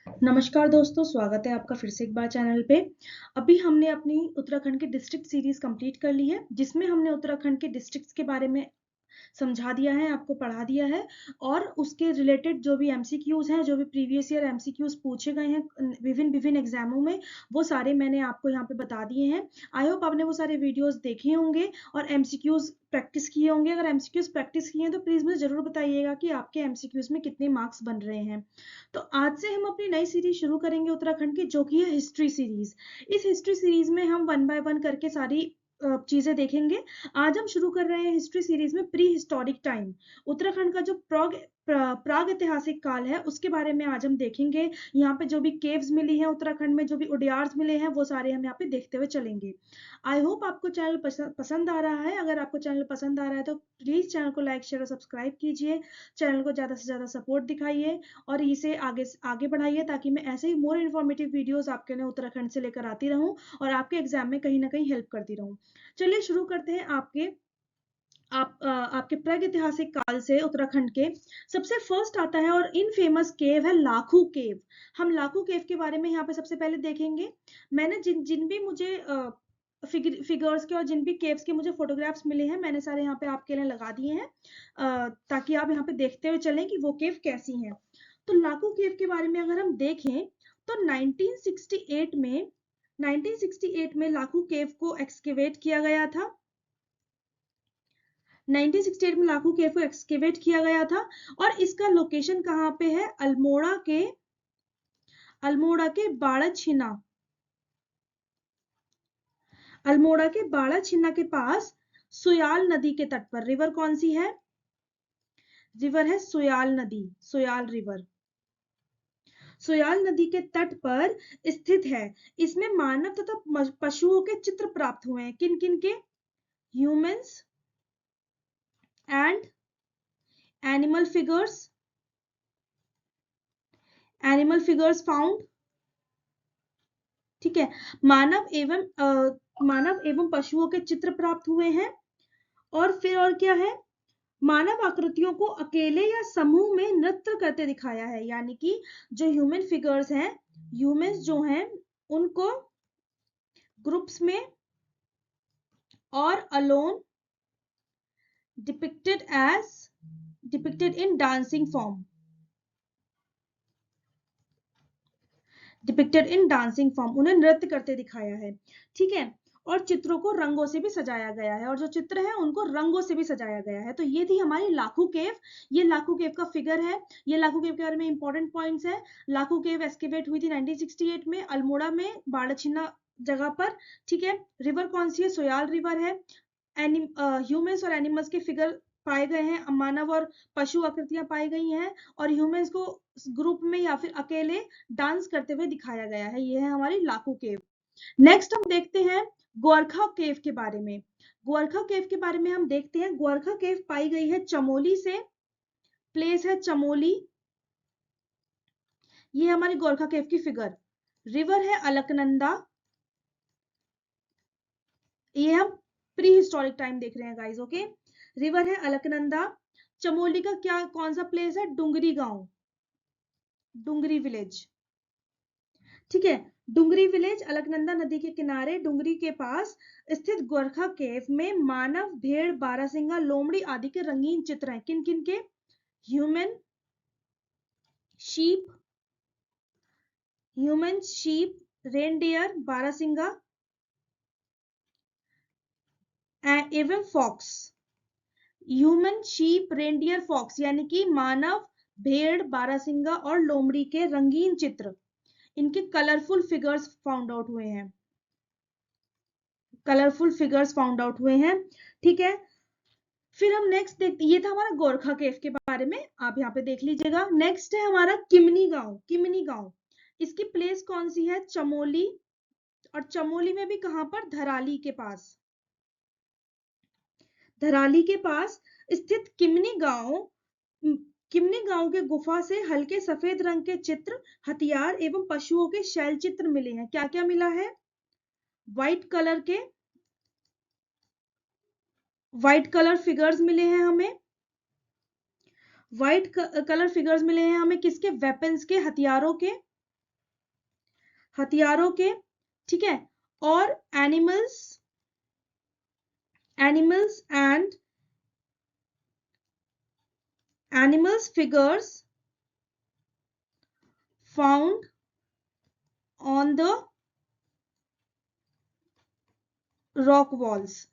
नमस्कार दोस्तों, स्वागत है आपका फिर से एक बार चैनल पे। अभी हमने अपनी उत्तराखंड की डिस्ट्रिक्ट सीरीज़ कंप्लीट कर ली है, जिसमें हमने उत्तराखंड के डिस्ट्रिक्ट्स के बारे में समझा दिया है, आपको पढ़ा दिया है और उसके रिलेटेड जो भी एमसीक्यूज़ हैं, जो भी प्रीवियस ईयर एमसीक्यूज़ पूछे गए हैं विभिन्न-विभिन्न एग्ज़ामों में, वो सारे मैंने आपको यहाँ पे बता दिए हैं। आई होप आपने वो सारे वीडियोज़ देखे होंगे और एमसीक्यूज़ प्रैक्टिस किए होंगे। अगर एमसीक्यूज़ प्रैक्टिस किए हैं तो प्लीज़ मुझे ज़रूर बताइएगा कि आपके एमसीक्यूज़ में कितने मार्क्स बन रहे हैं। तो आज से हम अपनी नई सीरीज़ शुरू करेंगे उत्तराखंड की, जो कि है हिस्ट्री सीरीज़। इस हिस्ट्री सीरीज़ में हम वन बाय वन करके सारी चीज़ें देखेंगे। आज हम शुरू कर रहे हैं हिस्ट्री सीरीज में प्री हिस्टोरिक टाइम। उत्तराखंड का जो प्राग ऐतिहासिक काल है उसके बारे में आज हम देखेंगे। यहाँ पे जो भी केव्स मिली हैं उत्तराखंड में, जो भी उडियार्स मिले हैं, वो सारे हम यहाँ पे देखते हुए चलेंगे। आई होप आपको चैनल पसंद आ रहा है। अगर आपको चैनल पसंद आ रहा है तो प्लीज चैनल को लाइक शेयर और सब्सक्राइब कीजिए। चैनल को ज्यादा से ज्यादा सपोर्ट दिखाइए और इसे आगे बढ़ाइए, ताकि मैं ऐसे ही मोर इन्फॉर्मेटिव वीडियोस आपके लिए उत्तराखंड से लेकर आती रहूं और आपके एग्जाम में कहीं ना कहीं हेल्प करती रहूं। चलिए शुरू करते हैं आपके प्रागैतिहासिक काल से उत्तराखंड के। सबसे फर्स्ट आता है और इन फेमस केव है लाखू केव। हम लाखू केव के बारे में यहाँ पे सबसे पहले देखेंगे। मैंने जिन जिन भी मुझे फिगर्स के और जिन भी केव्स के मुझे फोटोग्राफ्स मिले हैं, मैंने सारे यहाँ पे आपके लिए लगा दिए हैं, ताकि आप यहाँ पे देखते हुए चलें कि वो केव कैसी हैं। तो लाखू केव के बारे में अगर हम देखें तो 1968 में लाखू केव को एक्सकेवेट किया गया था। 1968 में लाखू केव को एक्सकेवेट किया गया था और इसका लोकेशन कहाँ पे है? अल्मोड़ा के बाड़ाछिना। अल्मोड़ा के बाड़ाछिना के पास सुयाल नदी के तट पर। रिवर कौन सी है? रिवर है सुयाल नदी, सुयाल रिवर। सुयाल नदी के तट पर स्थित है। इसमें मानव तथा पशुओं के चित्र प्राप्त हुए हैं। किन किन के? Humans and animal figures found. ठीक है, मानव एवं पशुओं के चित्र प्राप्त हुए हैं। और फिर और क्या है? मानव आकृतियों को अकेले या समूह में नृत्य करते दिखाया है। यानी कि जो ह्यूमन फिगर्स हैं, ह्यूमंस जो हैं, उनको ग्रुप्स में और alone depicted in dancing form. उन्हें नृत्य करते दिखाया है। ठीक है, और चित्रों को रंगों से भी सजाया गया है, और जो चित्र है उनको रंगों से भी सजाया गया है। तो ये थी हमारी लाखू केव। ये लाखू केव का फिगर है। ये लाखू केव के बारे में इंपॉर्टेंट पॉइंट्स है। लाखू केव एक्सकेवेट हुई थी 1968 में अल्मोड़ा में बाड़ाछिना जगह पर। ठीक है, रिवर कौन सी है? सोयाल रिवर है। ह्यूमंस और एनिमल्स के फिगर पाए गए हैं, मानव और पशु आकृतियां पाई गई हैं, और ह्यूमंस को ग्रुप में या फिर अकेले डांस करते हुए दिखाया गया है। ये है हमारी लाखू केव। नेक्स्ट हम देखते हैं गोरखा केव के बारे में। गोरखा केव के बारे में हम देखते हैं। गोरखा केव पाई गई है चमोली से। प्लेस है चमोली। ये हमारी गोरखा केव की फिगर। रिवर है अलकनंदा। ये हम प्री हिस्टोरिक टाइम देख रहे हैं गाइस। ओके, रिवर है अलकनंदा। चमोली का क्या कौन सा प्लेस है? डुंगरी गांव, डुंगरी विलेज। ठीक है, डुंगरी विलेज अलकनंदा नदी के किनारे डुंगरी के पास स्थित गोरखा केव में मानव, भेड़, बारहसिंगा, लोमड़ी आदि के रंगीन चित्र हैं। किन किन के? ह्यूमन, शीप, रेनडियर, बारहसिंगा एवं fox. Human, sheep, reindeer, fox यानी कि मानव, भेड़, बारहसिंगा और लोमड़ी के रंगीन चित्र। इनके कलरफुल फिगर्स फाउंड आउट हुए हैं। ठीक है, फिर हम नेक्स्ट देखते, ये था हमारा गोरखा केव के बारे में, आप यहाँ पे देख लीजिएगा। नेक्स्ट है हमारा किमनी गांव। इसकी प्लेस कौन सी है? चमोली। और चमोली में भी कहां पर? धराली के पास स्थित किमनी गांव के गुफा से हल्के सफेद रंग के चित्र, हथियार एवं पशुओं के शैल चित्र मिले हैं। क्या क्या मिला है? व्हाइट कलर फिगर्स मिले हैं हमें। किसके? वेपन्स के, हथियारों के। हथियारों के, ठीक है, और animals and animals figures found on the rock walls.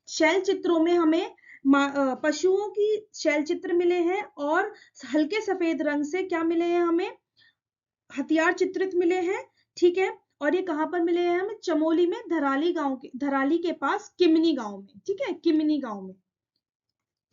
शैल चित्रों में हमें पशुओं की शैल चित्र मिले हैं और हल्के सफेद रंग से क्या मिले हैं, हमें हथियार चित्रित मिले हैं, ठीक है। और ये कहां पर मिले हैं हमें, चमोली में, धराली के पास किमिनी गांव में, ठीक है, किमिनी गांव में,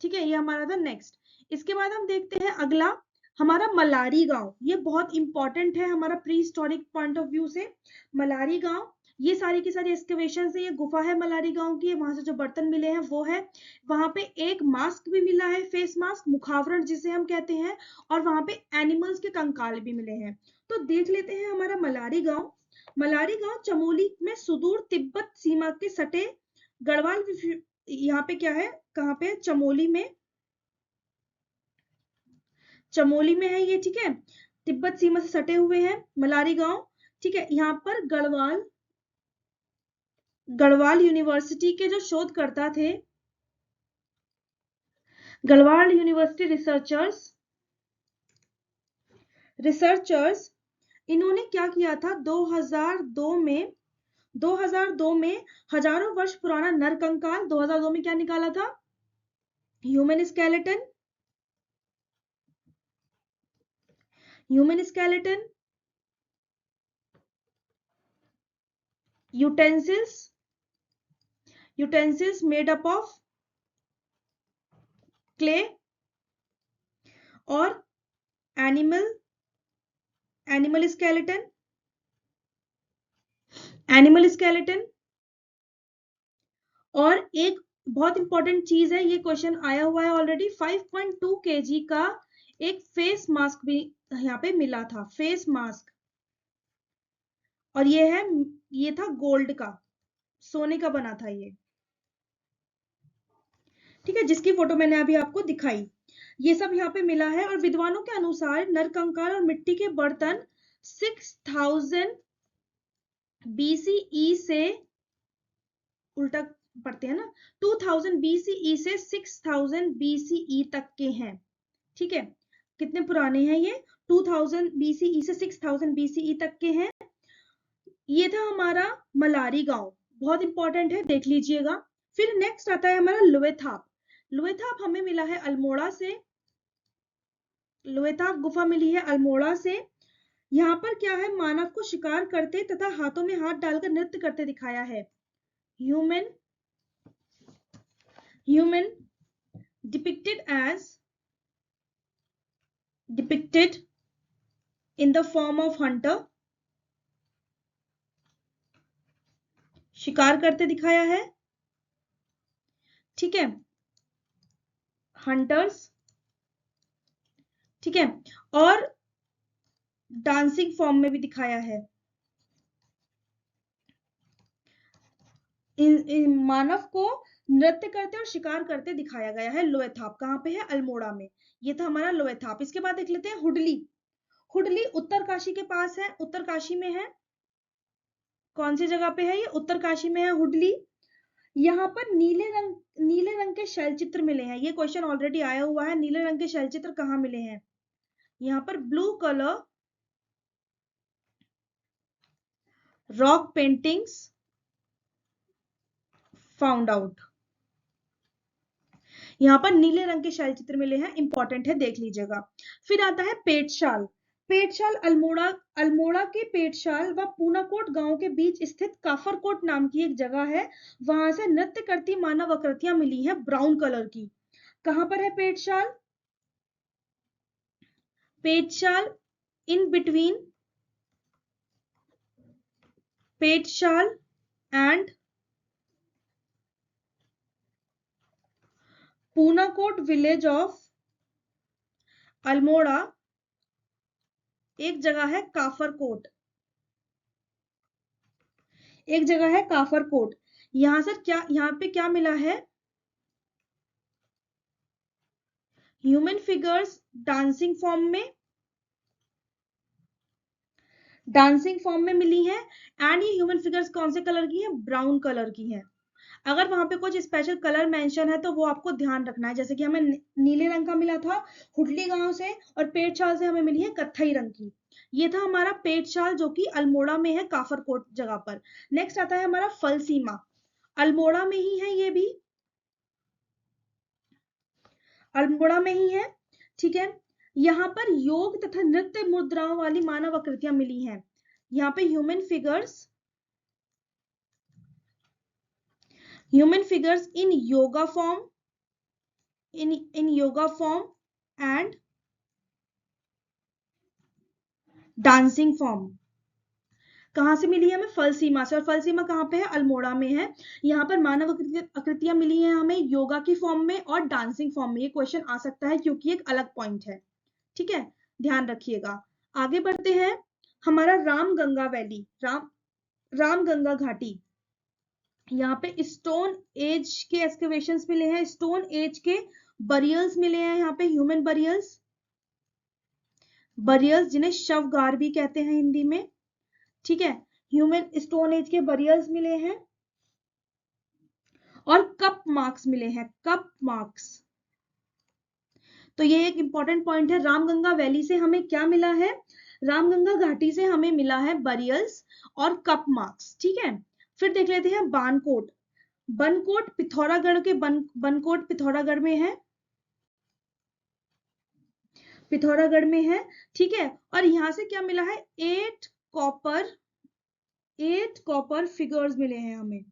ठीक है। ये हमारा था नेक्स्ट। इसके बाद हम देखते हैं अगला हमारा मलारी गांव। ये बहुत इंपॉर्टेंट है हमारा pre historic point of view से। मलारी गांव, ये सारी की सारी एक्सकवेशन से, ये गुफा है मलारी गांव की, वहां से जो बर्तन मिले हैं वो है। वहां पे एक मास्क भी मिला है, फेस मास्क, मुखावरण जिसे हम कहते हैं, और वहां पे एनिमल्स के कंकाल भी मिले हैं। तो देख लेते हैं हमारा मलारी गांव। मलारी गांव चमोली में सुदूर तिब्बत सीमा के सटे गढ़वाल, यहाँ पे क्या है, कहाँ पे, चमोली में, चमोली में है ये, ठीक है, तिब्बत सीमा से सटे हुए हैं मलारी गांव, ठीक है। यहाँ पर गढ़वाल यूनिवर्सिटी के जो शोधकर्ता थे, गढ़वाल यूनिवर्सिटी रिसर्चर्स, इन्होंने क्या किया था, 2002 में हजारों वर्ष पुराना नरकंकाल 2002 में क्या निकाला था, human skeleton, utensils made up of clay और एनिमल स्केलेटन। और एक बहुत इंपॉर्टेंट चीज है, ये क्वेश्चन आया हुआ है ऑलरेडी, 5.2 kg का एक फेस मास्क भी यहाँ पे मिला था, फेस मास्क, और ये था गोल्ड का, सोने का बना था ये, ठीक है, जिसकी फोटो मैंने अभी आपको दिखाई। ये सब यहाँ पे मिला है। और विद्वानों के अनुसार नरकंकाल और मिट्टी के बर्तन 6000 BCE से, उल्टा पढ़ते हैं ना, 2000 BCE से 6000 BCE तक के हैं, ठीक है। कितने पुराने हैं ये, 2000 BCE से 6000 BCE तक के हैं। ये था हमारा मलारी गांव, बहुत इंपॉर्टेंट है, देख लीजिएगा। फिर नेक्स्ट आता है हमारा लुएथाप। लुएथाप हमें मिला है अल्मोड़ा से, लुएथाप गुफा मिली है अल्मोड़ा से। यहाँ पर क्या है, मानव को शिकार करते तथा हाथों में हाथ डालकर नृत्य करते दिखाया है। Human depicted in the form of hunter, शिकार करते दिखाया है, ठीक है, हंटर्स, ठीक है, और डांसिंग फॉर्म में भी दिखाया है। इन मानव को नृत्य करते और शिकार करते दिखाया गया है। लोएथाप कहाँ पे है, अल्मोड़ा में। ये था हमारा लोएथाप। इसके बाद देख लेते हैं हुडली। हुडली उत्तरकाशी के पास है, उत्तरकाशी में है। कौन सी जगह पे है ये, उत्तरकाशी में है हुडली। यहाँ पर नीले रंग के शैलचित्र मिले हैं। ये क्वेश्चन ऑलरेडी आया हुआ है, नीले रंग के शैलचित्र कहाँ मिले हैं, यहाँ पर blue colour rock paintings found out. यहाँ पर नीले रंग के शैलचित्र मिले हैं, इंपॉर्टेंट है, देख लीजिएगा। फिर आता है पेटशाल। पेटशाल अल्मोड़ा के पेटशाल व पूनाकोट गांव के बीच स्थित काफरकोट नाम की एक जगह है। वहां से नृत्य करती मानव आकृतियां मिली हैं ब्राउन कलर की। कहां पर है Petshal, Petshal in between Petshal and Poonakot village of Almora एक जगह है काफरकोट, एक जगह है काफरकोट। यहां से क्या, यहाँ पे क्या मिला है, ह्यूमन फिगर्स डांसिंग फॉर्म में, डांसिंग फॉर्म में मिली है। एंड ये ह्यूमन फिगर्स कौन से कलर की है? ब्राउन कलर की है। अगर वहां पे कुछ स्पेशल कलर मेंशन है तो वो आपको ध्यान रखना है। जैसे कि हमें नीले रंग का मिला था हुडली गांव से, और पेट शाल से हमें मिली है कत्थई रंग की। ये था हमारा पेट शाल जो कि अल्मोड़ा में है, काफरकोट जगह पर। नेक्स्ट आता है हमारा फल सीमा, अल्मोड़ा में ही है, ये भी अल्मोड़ा में ही है। ठीक है, यहाँ पर योग तथा नृत्य मुद्राओं वाली मानव आकृतियां मिली हैं। यहाँ पे human figures in yoga form, in yoga form and dancing form. कहां से मिली है हमें? फल सीमा से। और फल सीमा कहां पे है? अल्मोड़ा में है। यहाँ पर मानव आकृतियां मिली हैं हमें योगा की फॉर्म में और डांसिंग फॉर्म में। ये क्वेश्चन आ सकता है क्योंकि एक अलग पॉइंट है। ठीक है, ध्यान रखिएगा। आगे बढ़ते हैं। हमारा राम गंगा वैली, राम गंगा घाटी, यहाँ पे स्टोन एज के एक्सकवेशंस मिले हैं, स्टोन एज के बरियल्स मिले हैं यहाँ पे, ह्यूमन बरियल्स, जिन्हें शवगार भी कहते हैं हिंदी में। ठीक है, ह्यूमन स्टोन एज के बरियल्स मिले हैं और कप मार्क्स मिले हैं, कप मार्क्स। तो ये एक इंपॉर्टेंट पॉइंट है। रामगंगा वैली से हमें क्या मिला है? रामगंगा घाटी से हमें मिला है बरियल्स और कप मार्क्स। ठीक है, फिर देख लेते हैं बानकोट। बनकोट पिथौरागढ़ के बनकोट पिथौरागढ़ में है, पिथौरागढ़ में है। ठीक है, और यहां से क्या मिला है? 8 कॉपर फिगर्स मिले हैं हमें,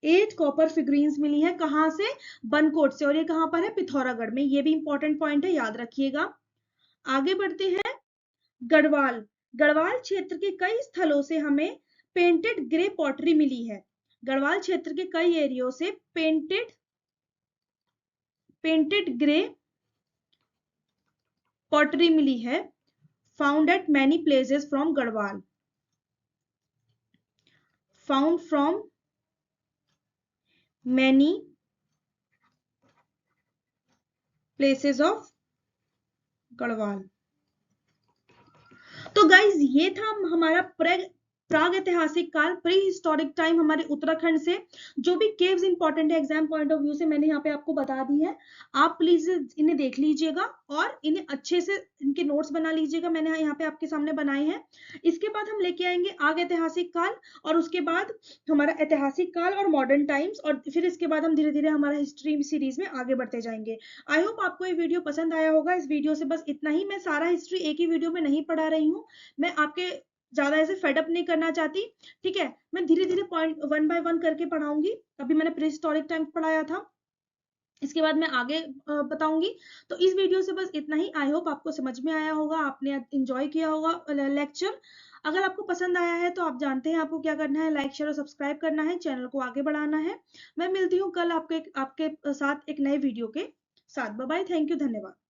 8 कॉपर फिगरीन्स मिली है। कहां से? बनकोट से। और ये कहां पर है? पिथौरागढ़ में। ये भी इंपॉर्टेंट पॉइंट है, याद रखिएगा। आगे बढ़ते हैं। गढ़वाल, गढ़वाल क्षेत्र के कई स्थलों से हमें पेंटेड ग्रे पॉटरी मिली है। गढ़वाल क्षेत्र के कई एरियो से पेंटेड ग्रे पॉटरी मिली है। Found at many places from Garhwal, found from many places of Garhwal. तो गाइज ये था हमारा प्राग ऐतिहासिक काल, प्री हिस्टोरिक टाइम हमारे उत्तराखंड से। जो भी केव्स इंपॉर्टेंट है एग्जाम पॉइंट ऑफ व्यू से मैंने यहाँ पे आपको बता दी है। आप प्लीज इन्हें देख लीजिएगा और इन्हें अच्छे से इनके नोट्स बना लीजिएगा। मैंने यहाँ पे आपके सामने बनाए हैं। इसके बाद हम लेके आएंगे आग ऐतिहासिक काल, और उसके बाद हमारा ऐतिहासिक काल और मॉडर्न टाइम्स, और फिर इसके बाद हम धीरे धीरे हमारा हिस्ट्री सीरीज में आगे बढ़ते जाएंगे। आई होप आपको ये वीडियो पसंद आया होगा। इस वीडियो से बस इतना ही। मैं सारा हिस्ट्री एक ही वीडियो में नहीं पढ़ा रही हूँ, मैं आपके ज्यादा ऐसे फेडअप नहीं करना चाहती। ठीक है, मैं धीरे धीरे पॉइंट 1 बाय 1 करके पढ़ाऊंगी। अभी मैंने प्री हिस्टोरिक टाइम पढ़ाया था, इसके बाद मैं आगे बताऊंगी। तो इस वीडियो से बस इतना ही। आई होप आपको समझ में आया होगा, आपने एंजॉय किया होगा लेक्चर। अगर आपको पसंद आया है तो आप जानते हैं आपको क्या करना है, लाइक शेयर और सब्सक्राइब करना है, चैनल को आगे बढ़ाना है। मैं मिलती हूँ कल आपके साथ एक नए वीडियो के साथ। बाय बाय, थैंक यू, धन्यवाद।